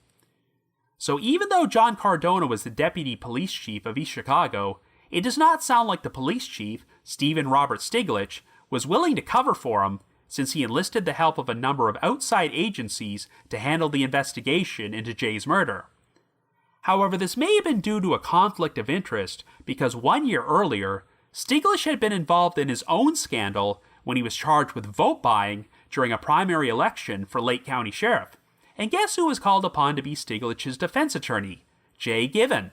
Speaker 1: So even though John Cardona was the deputy police chief of East Chicago, it does not sound like the police chief, Stephen Robert Stiglich, was willing to cover for him, since he enlisted the help of a number of outside agencies to handle the investigation into Jay's murder. However, this may have been due to a conflict of interest, because 1 year earlier, Stiglich had been involved in his own scandal when he was charged with vote buying during a primary election for Lake County Sheriff. And guess who was called upon to be Stiglich's defense attorney? Jay Given.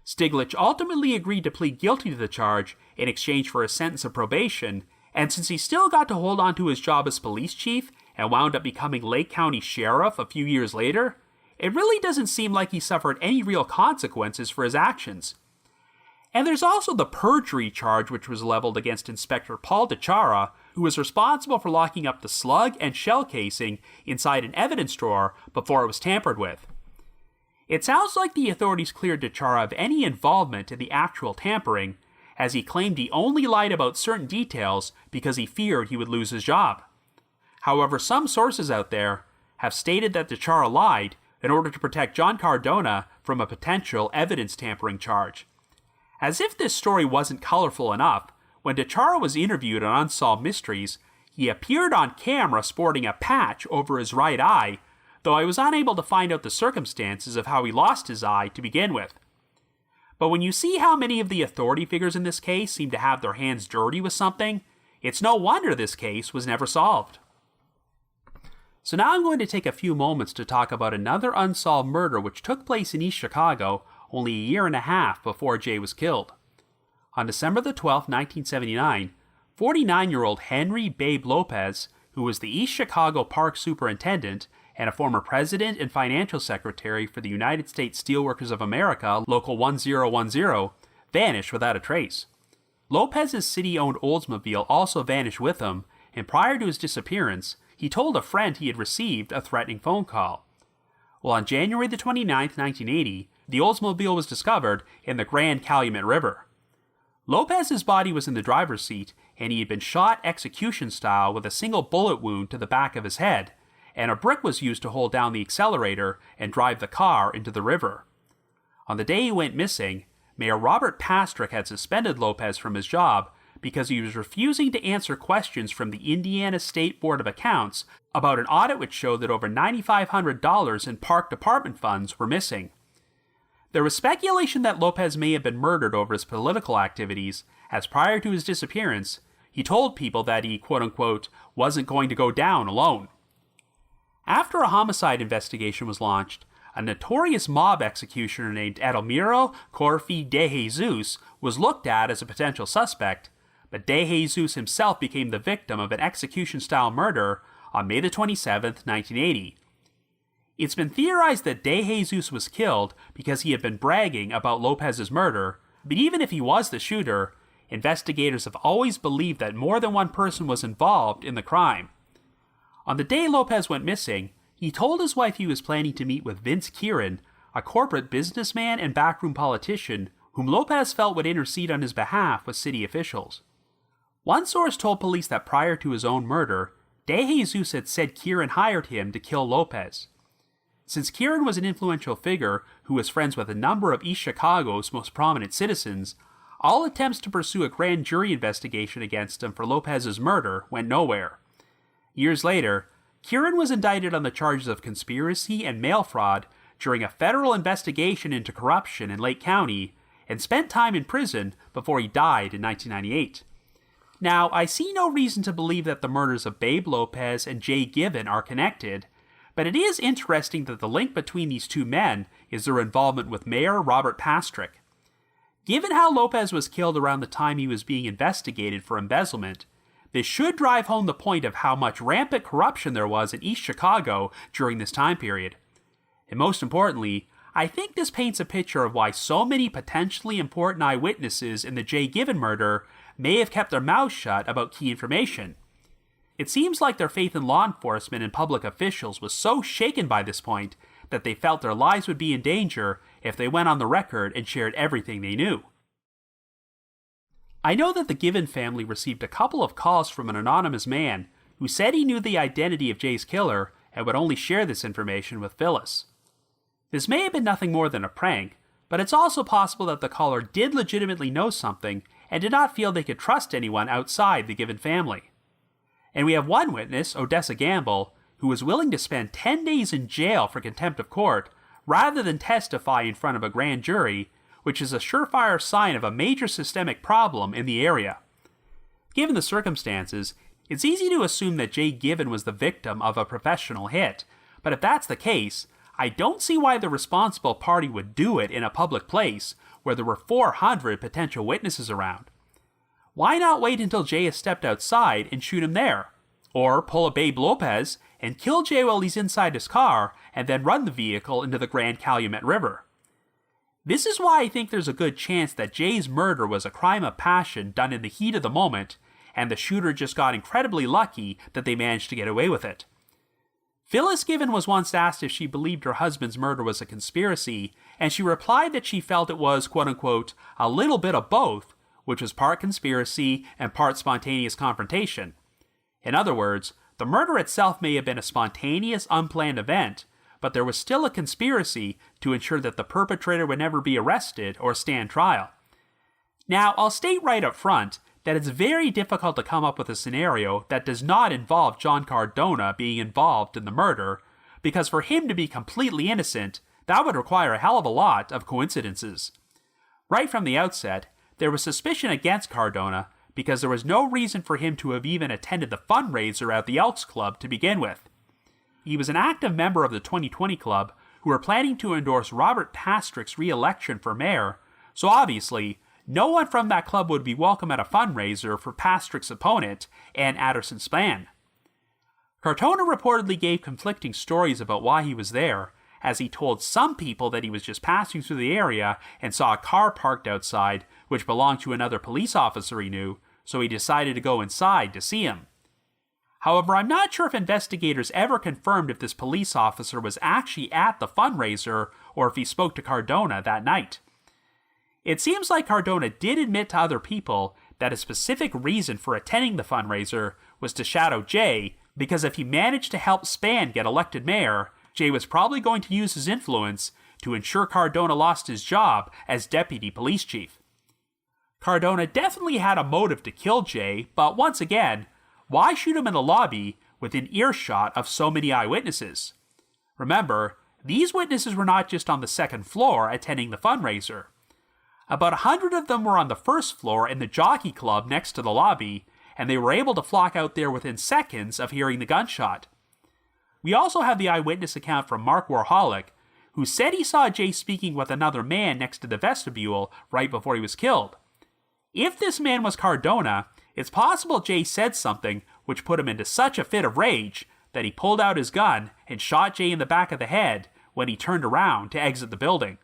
Speaker 1: Stiglich ultimately agreed to plead guilty to the charge in exchange for a sentence of probation, and since he still got to hold on to his job as police chief and wound up becoming Lake County Sheriff a few years later, it really doesn't seem like he suffered any real consequences for his actions. And there's also the perjury charge which was leveled against Inspector Paul DeChara, who was responsible for locking up the slug and shell casing inside an evidence drawer before it was tampered with. It sounds like the authorities cleared DeChara of any involvement in the actual tampering, as he claimed he only lied about certain details because he feared he would lose his job. However, some sources out there have stated that DeChara lied in order to protect John Cardona from a potential evidence tampering charge. As if this story wasn't colorful enough, when DeChara was interviewed on Unsolved Mysteries, he appeared on camera sporting a patch over his right eye, though I was unable to find out the circumstances of how he lost his eye to begin with. But when you see how many of the authority figures in this case seem to have their hands dirty with something, it's no wonder this case was never solved. So now I'm going to take a few moments to talk about another unsolved murder which took place in East Chicago only a year and a half before Jay was killed. On December the 12th, 1979, 49-year-old Henry Babe Lopez, who was the East Chicago Park Superintendent and a former president and financial secretary for the United States Steelworkers of America, Local 1010, vanished without a trace. Lopez's city-owned Oldsmobile also vanished with him, and prior to his disappearance, he told a friend he had received a threatening phone call. Well, on January the 29th, 1980, the Oldsmobile was discovered in the Grand Calumet River. Lopez's body was in the driver's seat, and he had been shot execution-style with a single bullet wound to the back of his head, and a brick was used to hold down the accelerator and drive the car into the river. On the day he went missing, Mayor Robert Pastrick had suspended Lopez from his job because he was refusing to answer questions from the Indiana State Board of Accounts about an audit which showed that over $9,500 in park department funds were missing. There was speculation that Lopez may have been murdered over his political activities, as prior to his disappearance, he told people that he, quote-unquote, wasn't going to go down alone. After a homicide investigation was launched, a notorious mob executioner named Edelmiro Corfi de Jesus was looked at as a potential suspect, but de Jesus himself became the victim of an execution-style murder on May the 27th, 1980. It's been theorized that de Jesus was killed because he had been bragging about Lopez's murder, but even if he was the shooter, investigators have always believed that more than one person was involved in the crime. On the day Lopez went missing, he told his wife he was planning to meet with Vince Kieran, a corporate businessman and backroom politician whom Lopez felt would intercede on his behalf with city officials. One source told police that prior to his own murder, de Jesus had said Kieran hired him to kill Lopez. Since Kieran was an influential figure who was friends with a number of East Chicago's most prominent citizens, all attempts to pursue a grand jury investigation against him for Lopez's murder went nowhere. Years later, Kieran was indicted on the charges of conspiracy and mail fraud during a federal investigation into corruption in Lake County and spent time in prison before he died in 1998. Now, I see no reason to believe that the murders of Babe Lopez and Jay Given are connected, but it is interesting that the link between these two men is their involvement with Mayor Robert Pastrick. Given how Lopez was killed around the time he was being investigated for embezzlement, this should drive home the point of how much rampant corruption there was in East Chicago during this time period. And most importantly, I think this paints a picture of why so many potentially important eyewitnesses in the Jay Given murder may have kept their mouths shut about key information. It seems like their faith in law enforcement and public officials was so shaken by this point that they felt their lives would be in danger if they went on the record and shared everything they knew. I know that the Given family received a couple of calls from an anonymous man who said he knew the identity of Jay's killer and would only share this information with Phyllis. This may have been nothing more than a prank, but it's also possible that the caller did legitimately know something and did not feel they could trust anyone outside the Given family. And we have one witness, Odessa Gamble, who was willing to spend 10 days in jail for contempt of court rather than testify in front of a grand jury, which is a surefire sign of a major systemic problem in the area. Given the circumstances, it's easy to assume that Jay Given was the victim of a professional hit, but if that's the case, I don't see why the responsible party would do it in a public place where there were 400 potential witnesses around. Why not wait until Jay has stepped outside and shoot him there? Or pull a Babe Lopez and kill Jay while he's inside his car and then run the vehicle into the Grand Calumet River. This is why I think there's a good chance that Jay's murder was a crime of passion done in the heat of the moment, and the shooter just got incredibly lucky that they managed to get away with it. Phyllis Given was once asked if she believed her husband's murder was a conspiracy, and she replied that she felt it was, quote-unquote, a little bit of both, which was part conspiracy and part spontaneous confrontation. In other words, the murder itself may have been a spontaneous, unplanned event, but there was still a conspiracy to ensure that the perpetrator would never be arrested or stand trial. Now, I'll state right up front that it's very difficult to come up with a scenario that does not involve John Cardona being involved in the murder, because for him to be completely innocent, that would require a hell of a lot of coincidences. Right from the outset, there was suspicion against Cardona because there was no reason for him to have even attended the fundraiser at the Elks Club to begin with. He was an active member of the 2020 Club who were planning to endorse Robert Pastrick's re-election for mayor, so obviously, no one from that club would be welcome at a fundraiser for Pastrick's opponent, Ann Anderson Spann. Cardona reportedly gave conflicting stories about why he was there, as he told some people that he was just passing through the area and saw a car parked outside which belonged to another police officer he knew, so he decided to go inside to see him. However, I'm not sure if investigators ever confirmed if this police officer was actually at the fundraiser or if he spoke to Cardona that night. It seems like Cardona did admit to other people that a specific reason for attending the fundraiser was to shadow Jay, because if he managed to help Spann get elected mayor, Jay was probably going to use his influence to ensure Cardona lost his job as deputy police chief. Cardona definitely had a motive to kill Jay, but once again, why shoot him in the lobby within earshot of so many eyewitnesses? Remember, these witnesses were not just on the second floor attending the fundraiser. About 100 of them were on the first floor in the jockey club next to the lobby, and they were able to flock out there within seconds of hearing the gunshot. We also have the eyewitness account from Mark Warholic, who said he saw Jay speaking with another man next to the vestibule right before he was killed. If this man was Cardona, it's possible Jay said something which put him into such a fit of rage that he pulled out his gun and shot Jay in the back of the head when he turned around to exit the building.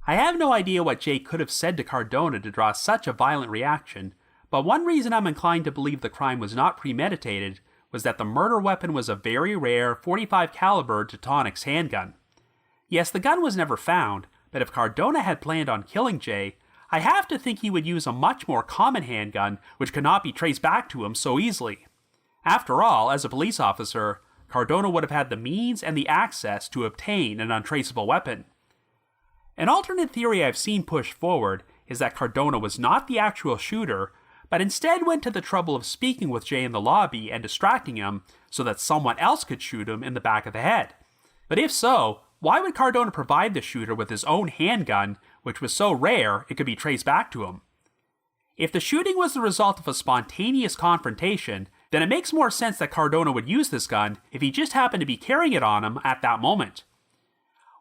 Speaker 1: I have no idea what Jay could have said to Cardona to draw such a violent reaction, but one reason I'm inclined to believe the crime was not premeditated was that the murder weapon was a very rare .45 caliber Teutonix handgun. Yes, the gun was never found, but if Cardona had planned on killing Jay, I have to think he would use a much more common handgun which could not be traced back to him so easily. After all, as a police officer, Cardona would have had the means and the access to obtain an untraceable weapon. An alternate theory I've seen pushed forward is that Cardona was not the actual shooter, but instead went to the trouble of speaking with Jay in the lobby and distracting him so that someone else could shoot him in the back of the head. But if so, why would Cardona provide the shooter with his own handgun, which was so rare it could be traced back to him? If the shooting was the result of a spontaneous confrontation, then it makes more sense that Cardona would use this gun if he just happened to be carrying it on him at that moment.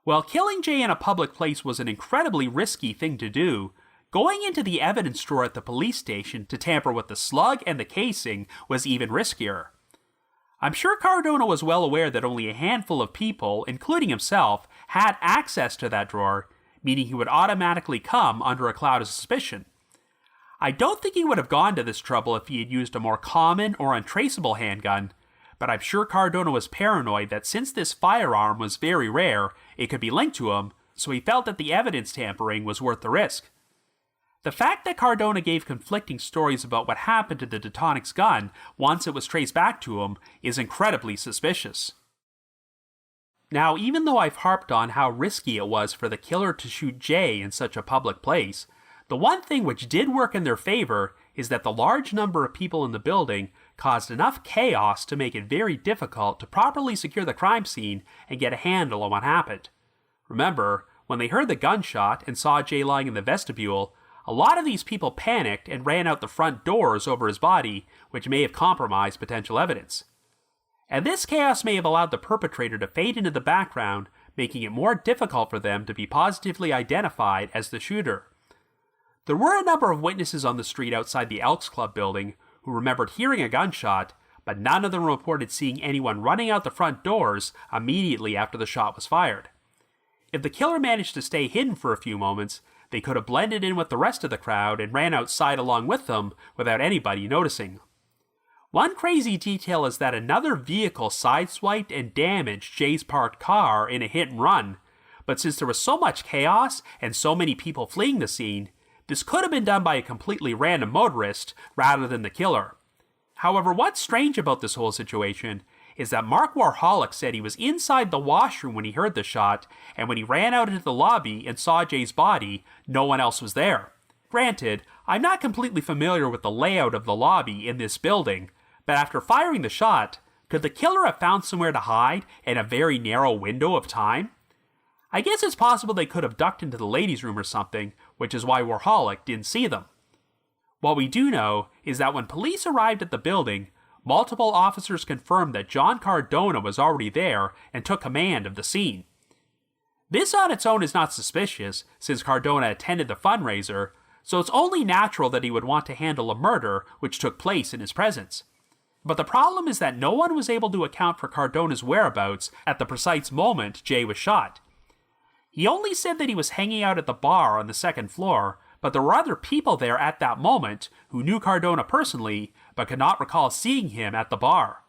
Speaker 1: While killing Jay in a public place was an incredibly risky thing to do, going into the evidence drawer at the police station to tamper with the slug and the casing was even riskier. I'm sure Cardona was well aware that only a handful of people, including himself, had access to that drawer, meaning he would automatically come under a cloud of suspicion. I don't think he would have gone to this trouble if he had used a more common or untraceable handgun, but I'm sure Cardona was paranoid that since this firearm was very rare, it could be linked to him, so he felt that the evidence tampering was worth the risk. The fact that Cardona gave conflicting stories about what happened to the Detonic's gun once it was traced back to him is incredibly suspicious. Now, even though I've harped on how risky it was for the killer to shoot Jay in such a public place, the one thing which did work in their favor is that the large number of people in the building caused enough chaos to make it very difficult to properly secure the crime scene and get a handle on what happened. Remember, when they heard the gunshot and saw Jay lying in the vestibule, a lot of these people panicked and ran out the front doors over his body, which may have compromised potential evidence. And this chaos may have allowed the perpetrator to fade into the background, making it more difficult for them to be positively identified as the shooter. There were a number of witnesses on the street outside the Elks Club building who remembered hearing a gunshot, but none of them reported seeing anyone running out the front doors immediately after the shot was fired. If the killer managed to stay hidden for a few moments, they could have blended in with the rest of the crowd and ran outside along with them without anybody noticing. One crazy detail is that another vehicle sideswiped and damaged Jay's parked car in a hit and run, but since there was so much chaos and so many people fleeing the scene, this could have been done by a completely random motorist rather than the killer. However, what's strange about this whole situation is that Mark Warholic said he was inside the washroom when he heard the shot, and when he ran out into the lobby and saw Jay's body, no one else was there. Granted, I'm not completely familiar with the layout of the lobby in this building, but after firing the shot, could the killer have found somewhere to hide in a very narrow window of time? I guess it's possible they could have ducked into the ladies' room or something, which is why Warholic didn't see them. What we do know is that when police arrived at the building, multiple officers confirmed that John Cardona was already there and took command of the scene. This on its own is not suspicious, since Cardona attended the fundraiser, so it's only natural that he would want to handle a murder which took place in his presence. But the problem is that no one was able to account for Cardona's whereabouts at the precise moment Jay was shot. He only said that he was hanging out at the bar on the second floor, but there were other people there at that moment who knew Cardona personally, but could not recall seeing him at the bar.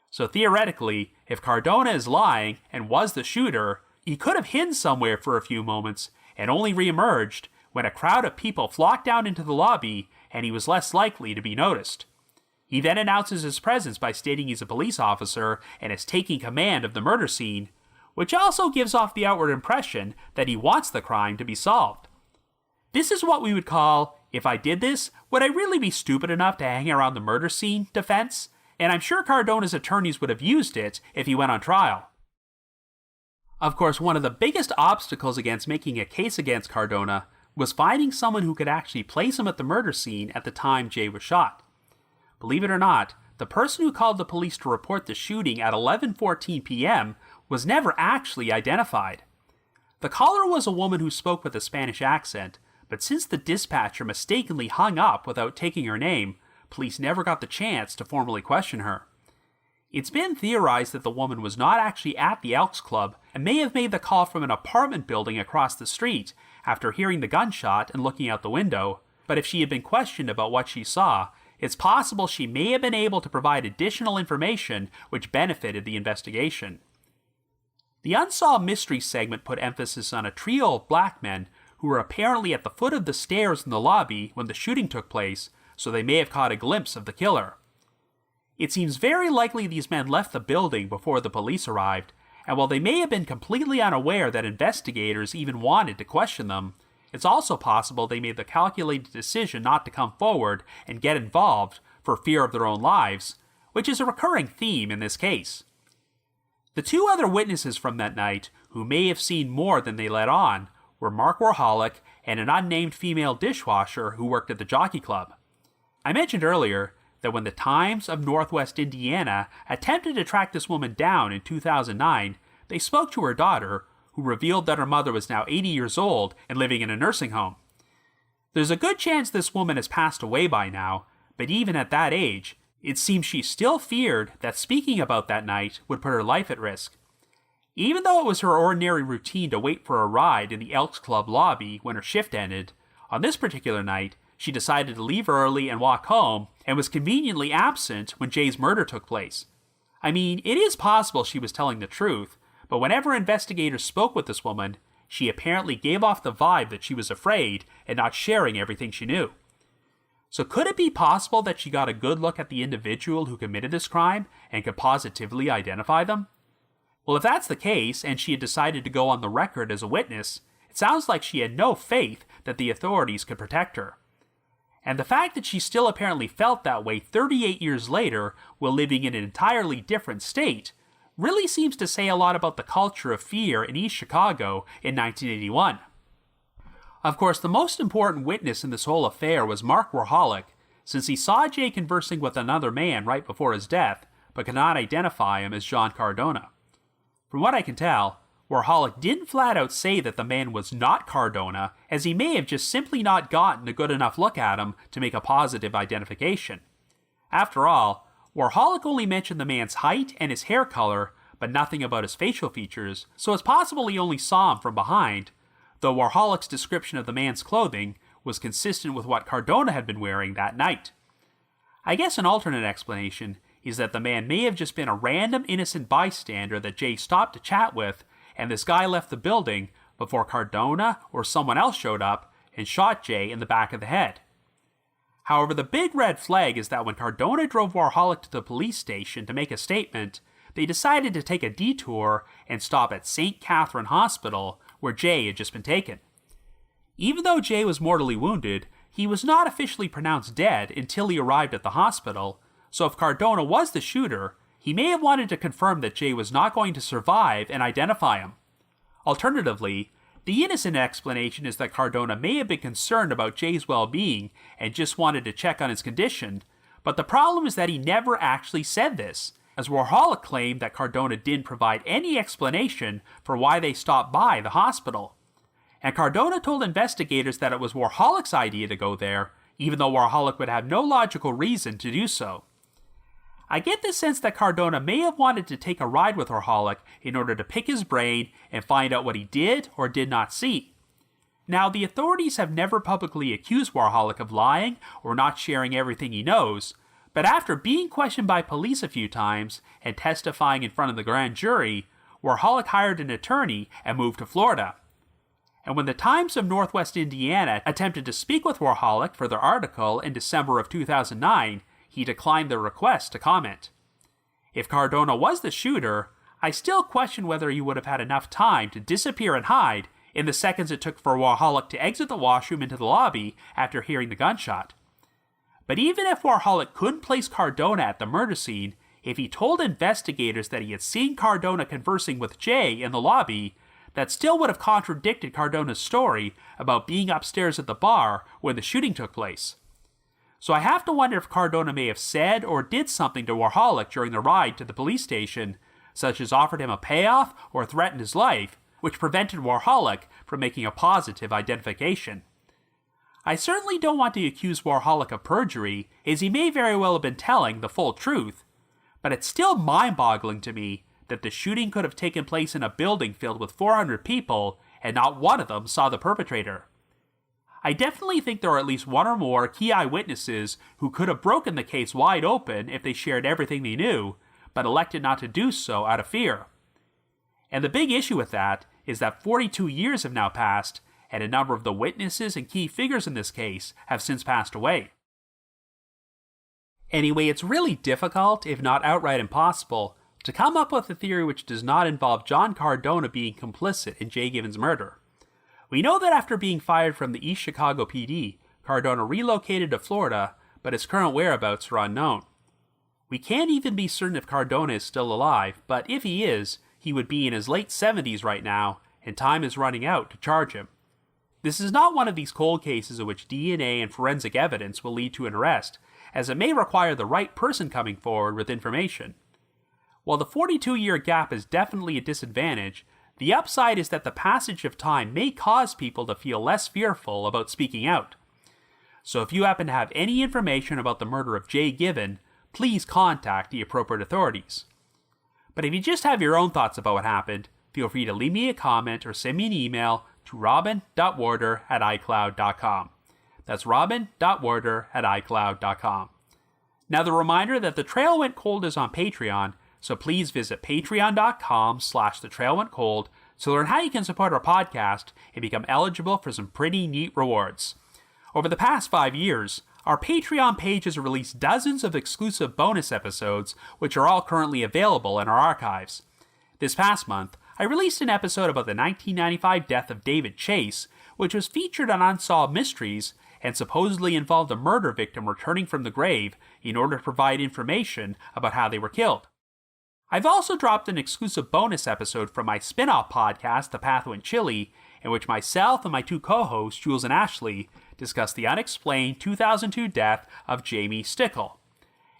Speaker 1: So theoretically, if Cardona is lying and was the shooter, he could have hidden somewhere for a few moments and only re-emerged when a crowd of people flocked down into the lobby and he was less likely to be noticed. He then announces his presence by stating he's a police officer and is taking command of the murder scene, which also gives off the outward impression that he wants the crime to be solved. This is what we would call, if I did this, would I really be stupid enough to hang around the murder scene defense? And I'm sure Cardona's attorneys would have used it if he went on trial. Of course, one of the biggest obstacles against making a case against Cardona was finding someone who could actually place him at the murder scene at the time Jay was shot. Believe it or not, the person who called the police to report the shooting at 11:14 p.m. was never actually identified. The caller was a woman who spoke with a Spanish accent, but since the dispatcher mistakenly hung up without taking her name, police never got the chance to formally question her. It's been theorized that the woman was not actually at the Elks Club and may have made the call from an apartment building across the street after hearing the gunshot and looking out the window, but if she had been questioned about what she saw, it's possible she may have been able to provide additional information which benefited the investigation. The Unsolved Mysteries segment put emphasis on a trio of black men who were apparently at the foot of the stairs in the lobby when the shooting took place, so they may have caught a glimpse of the killer. It seems very likely these men left the building before the police arrived, and while they may have been completely unaware that investigators even wanted to question them, it's also possible they made the calculated decision not to come forward and get involved for fear of their own lives, which is a recurring theme in this case. The two other witnesses from that night, who may have seen more than they let on, were Mark Warholic and an unnamed female dishwasher who worked at the Jockey Club. I mentioned earlier that when the Times of Northwest Indiana attempted to track this woman down in 2009, they spoke to her daughter, who revealed that her mother was now 80 years old and living in a nursing home. There's a good chance this woman has passed away by now, but even at that age, it seems she still feared that speaking about that night would put her life at risk. Even though it was her ordinary routine to wait for a ride in the Elks Club lobby when her shift ended, on this particular night, she decided to leave early and walk home and was conveniently absent when Jay's murder took place. I mean, it is possible she was telling the truth, but whenever investigators spoke with this woman, she apparently gave off the vibe that she was afraid and not sharing everything she knew. So could it be possible that she got a good look at the individual who committed this crime and could positively identify them? Well, if that's the case, and she had decided to go on the record as a witness, it sounds like she had no faith that the authorities could protect her. And the fact that she still apparently felt that way 38 years later while living in an entirely different state really seems to say a lot about the culture of fear in East Chicago in 1981. Of course, the most important witness in this whole affair was Mark Warholic, since he saw Jay conversing with another man right before his death, but could not identify him as John Cardona. From what I can tell, Warholic didn't flat out say that the man was not Cardona, as he may have just simply not gotten a good enough look at him to make a positive identification. After all, Warholic only mentioned the man's height and his hair color, but nothing about his facial features, so it's possible he only saw him from behind, though Warholic's description of the man's clothing was consistent with what Cardona had been wearing that night. I guess an alternate explanation is that the man may have just been a random innocent bystander that Jay stopped to chat with, and this guy left the building before Cardona or someone else showed up and shot Jay in the back of the head. However, the big red flag is that when Cardona drove Warholic to the police station to make a statement, they decided to take a detour and stop at St. Catherine Hospital, where Jay had just been taken. Even though Jay was mortally wounded, he was not officially pronounced dead until he arrived at the hospital, so if Cardona was the shooter, he may have wanted to confirm that Jay was not going to survive and identify him. Alternatively, the innocent explanation is that Cardona may have been concerned about Jay's well-being and just wanted to check on his condition, but the problem is that he never actually said this, as Warholic claimed that Cardona didn't provide any explanation for why they stopped by the hospital. And Cardona told investigators that it was Warholic's idea to go there, even though Warholic would have no logical reason to do so. I get the sense that Cardona may have wanted to take a ride with Warholic in order to pick his brain and find out what he did or did not see. Now, the authorities have never publicly accused Warholic of lying or not sharing everything he knows, but after being questioned by police a few times and testifying in front of the grand jury, Warholic hired an attorney and moved to Florida. And when the Times of Northwest Indiana attempted to speak with Warholic for their article in December of 2009, he declined their request to comment. If Cardona was the shooter, I still question whether he would have had enough time to disappear and hide in the seconds it took for Warholic to exit the washroom into the lobby after hearing the gunshot. But even if Warholic couldn't place Cardona at the murder scene, if he told investigators that he had seen Cardona conversing with Jay in the lobby, that still would have contradicted Cardona's story about being upstairs at the bar when the shooting took place. So I have to wonder if Cardona may have said or did something to Warholic during the ride to the police station, such as offered him a payoff or threatened his life, which prevented Warholic from making a positive identification. I certainly don't want to accuse Warholic of perjury, as he may very well have been telling the full truth, but it's still mind-boggling to me that the shooting could have taken place in a building filled with 400 people and not one of them saw the perpetrator. I definitely think there are at least one or more key eyewitnesses who could have broken the case wide open if they shared everything they knew, but elected not to do so out of fear. And the big issue with that is that 42 years have now passed, and a number of the witnesses and key figures in this case have since passed away. Anyway, it's really difficult, if not outright impossible, to come up with a theory which does not involve John Cardona being complicit in Jay Given's murder. We know that after being fired from the East Chicago PD, Cardona relocated to Florida, but his current whereabouts are unknown. We can't even be certain if Cardona is still alive, but if he is, he would be in his late 70s right now, and time is running out to charge him. This is not one of these cold cases in which DNA and forensic evidence will lead to an arrest, as it may require the right person coming forward with information. While the 42-year gap is definitely a disadvantage, the upside is that the passage of time may cause people to feel less fearful about speaking out. So if you happen to have any information about the murder of Jay Given, please contact the appropriate authorities. But if you just have your own thoughts about what happened, feel free to leave me a comment or send me an email to robin.warder@icloud.com. That's robin.warder@icloud.com. Now the reminder that The Trail Went Cold is on Patreon, so please visit patreon.com/thetrailwentcold to learn how you can support our podcast and become eligible for some pretty neat rewards. Over the past 5 years, our Patreon page has released dozens of exclusive bonus episodes, which are all currently available in our archives. This past month, I released an episode about the 1995 death of David Chase, which was featured on Unsolved Mysteries and supposedly involved a murder victim returning from the grave in order to provide information about how they were killed. I've also dropped an exclusive bonus episode from my spin-off podcast, The Path Went Chilly, in which myself and my two co-hosts, Jules and Ashley, discuss the unexplained 2002 death of Jamie Stickle.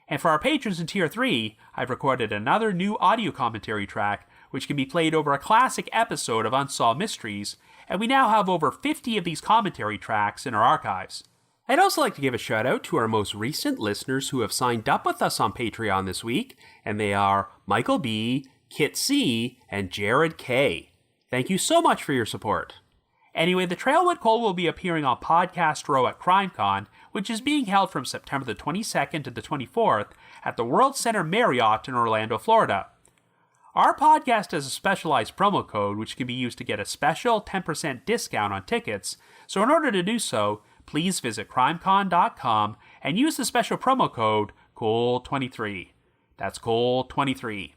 Speaker 1: And for our patrons in Tier 3, I've recorded another new audio commentary track, which can be played over a classic episode of Unsolved Mysteries, and we now have over 50 of these commentary tracks in our archives. I'd also like to give a shout out to our most recent listeners who have signed up with us on Patreon this week, and they are Michael B., Kit C., and Jared K. Thank you so much for your support. Anyway, The Trail Went Cold will be appearing on Podcast Row at CrimeCon, which is being held from September the 22nd to the 24th at the World Center Marriott in Orlando, Florida. Our podcast has a specialized promo code which can be used to get a special 10% discount on tickets, so in order to do so, please visit crimecon.com and use the special promo code COLD23. That's COLD23.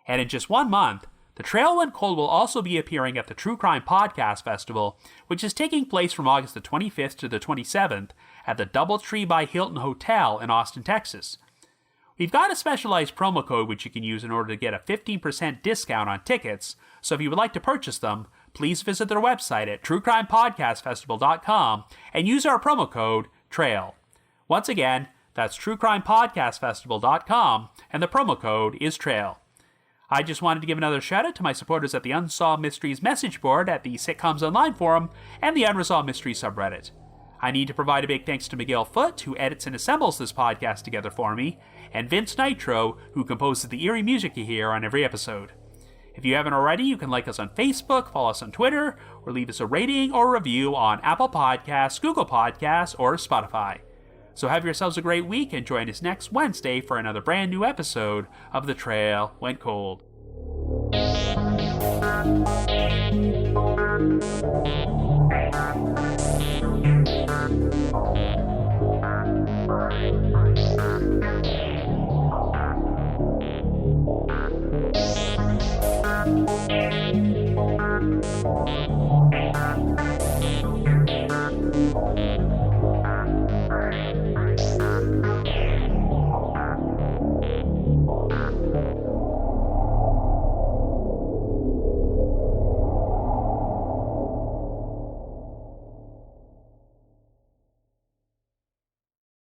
Speaker 1: And in just 1 month, The Trail Went Cold will also be appearing at the True Crime Podcast Festival, which is taking place from August the 25th to the 27th at the Doubletree by Hilton Hotel in Austin, Texas. We've got a specialized promo code which you can use in order to get a 15% discount on tickets, so if you would like to purchase them, please visit their website at truecrimepodcastfestival.com and use our promo code TRAIL. Once again, that's truecrimepodcastfestival.com, and the promo code is TRAIL. I just wanted to give another shout out to my supporters at the Unsolved Mysteries message board at the Sitcoms Online forum and the Unresolved Mysteries subreddit. I need to provide a big thanks to Miguel Foote, who edits and assembles this podcast together for me, and Vince Nitro, who composes the eerie music you hear on every episode. If you haven't already, you can like us on Facebook, follow us on Twitter, or leave us a rating or review on Apple Podcasts, Google Podcasts, or Spotify. So have yourselves a great week and join us next Wednesday for another brand new episode of The Trail Went Cold.